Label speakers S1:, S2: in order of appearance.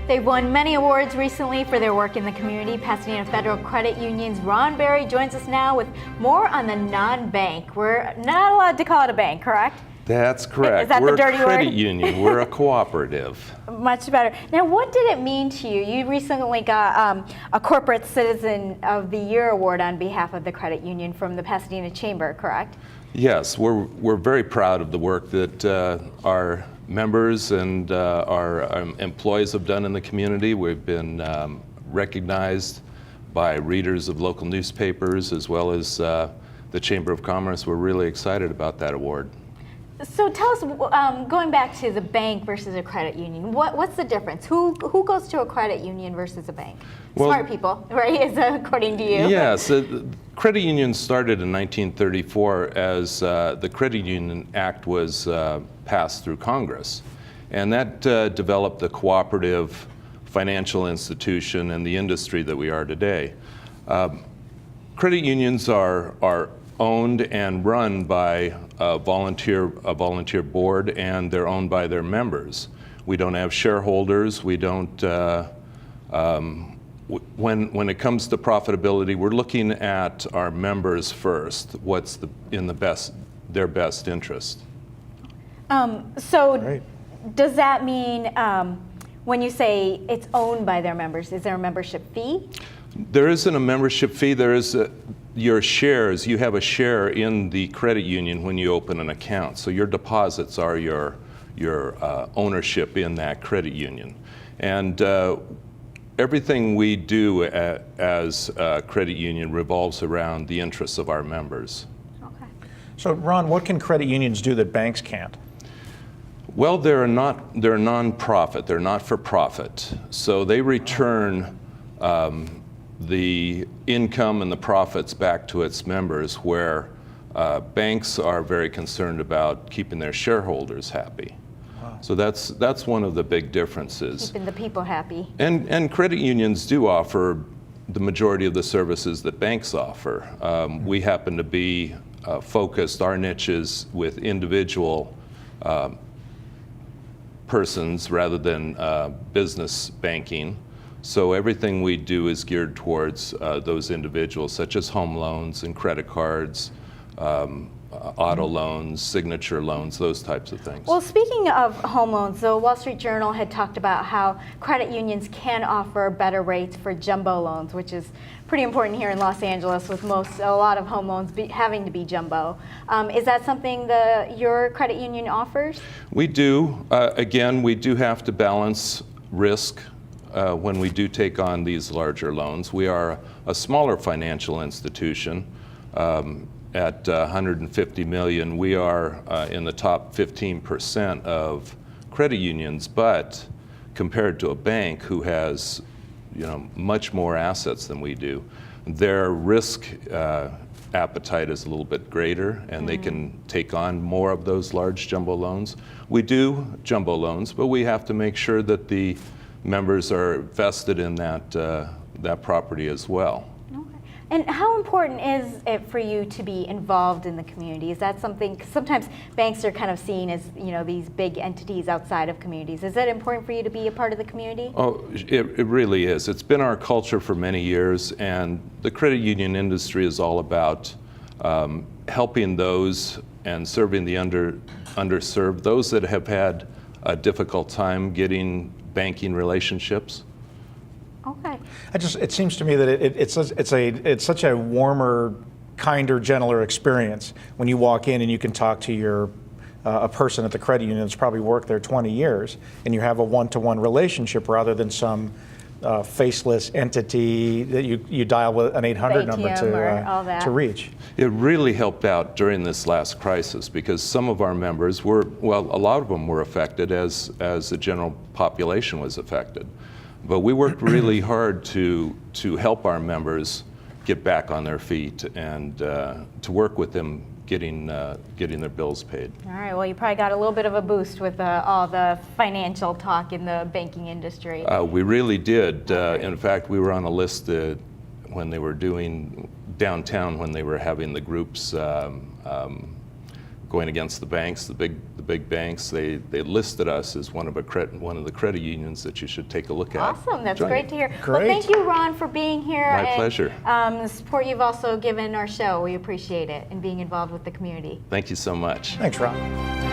S1: They've won many awards recently for their work in the community. Pasadena Federal Credit Union's Ron Berry joins us now with more on the non-bank. We're not allowed to call it a bank, correct?
S2: That's correct.
S1: Is that
S2: We're
S1: the dirty
S2: a credit
S1: word?
S2: union. We're a cooperative.
S1: Much better. Now, what did it mean to you? You recently got a Corporate Citizen of the Year award on behalf of the credit union from the Pasadena Chamber, correct?
S2: Yes, we're very proud of the work that our members and our employees have done in the community. We've been recognized by readers of local newspapers as well as the Chamber of Commerce. We're really excited about that award.
S1: So tell us, going back to the bank versus a credit union, what's the difference? Who goes to a credit union versus a bank?
S2: Well,
S1: smart people, right, according to you.
S2: Yes, credit unions started in 1934 as the Credit Union Act was passed through Congress. And that developed the cooperative financial institution and the industry that we are today. Credit unions are owned and run by a volunteer board, and they're owned by their members. We don't have shareholders. We don't. When it comes to profitability, we're looking at our members first. What's in their best interest?
S1: So
S2: Right.
S1: Does that mean when you say it's owned by their members, is there a membership fee?
S2: There isn't a membership fee. There is your shares. You have a share in the credit union when you open an account. So your deposits are your ownership in that credit union. And everything we do as a credit union revolves around the interests of our members.
S1: Okay.
S3: So Ron, what can credit unions do that banks can't?
S2: Well, they're a non-profit. They're not for profit. So they return the income and the profits back to its members, where banks are very concerned about keeping their shareholders happy.
S3: Wow.
S2: So that's one of the big differences.
S1: Keeping the people happy.
S2: And credit unions do offer the majority of the services that banks offer. We happen to be focused, our niches, with individual persons rather than business banking. So everything we do is geared towards those individuals, such as home loans and credit cards, auto loans, signature loans, those types of things.
S1: Well, speaking of home loans, the Wall Street Journal had talked about how credit unions can offer better rates for jumbo loans, which is pretty important here in Los Angeles with a lot of home loans having to be jumbo. Is that something your credit union offers?
S2: We do. Again, we do have to balance risk when we do take on these larger loans. We are a smaller financial institution. At 150 million, we are in the top 15% of credit unions, but compared to a bank who has much more assets than we do, their risk appetite is a little bit greater, and they can take on more of those large jumbo loans. We do jumbo loans, but we have to make sure that the members are vested in that property as well.
S1: And how important is it for you to be involved in the community? Is that something, 'cause sometimes banks are kind of seen as these big entities outside of communities. Is it important for you to be a part of the community?
S2: Oh, it really is. It's been our culture for many years, and the credit union industry is all about helping those and serving the underserved, those that have had a difficult time getting banking relationships.
S1: Okay.
S3: It seems to me that it's such a warmer, kinder, gentler experience when you walk in and you can talk to a person at the credit union that's probably worked there 20 years, and you have a one-to-one relationship rather than some faceless entity that you dial with an 800 number to reach.
S2: It really helped out during this last crisis because some of our members a lot of them were affected as the general population was affected. But we worked really hard to help our members get back on their feet and to work with them getting their bills paid.
S1: All right, well, you probably got a little bit of a boost with all the financial talk in the banking industry.
S2: We really did. In fact, we were on a list when they were doing downtown, when they were having the groups going against the banks, the big banks. They listed us as one of the credit unions that you should take a look at.
S1: Awesome, that's
S2: Join.
S1: great to hear. Well,
S3: Great.
S1: thank you, Ron, for being here.
S2: My
S1: and,
S2: pleasure.
S1: The support you've also given our show, we appreciate it, and being involved with the community.
S2: Thank you so much.
S3: Thanks, Ron.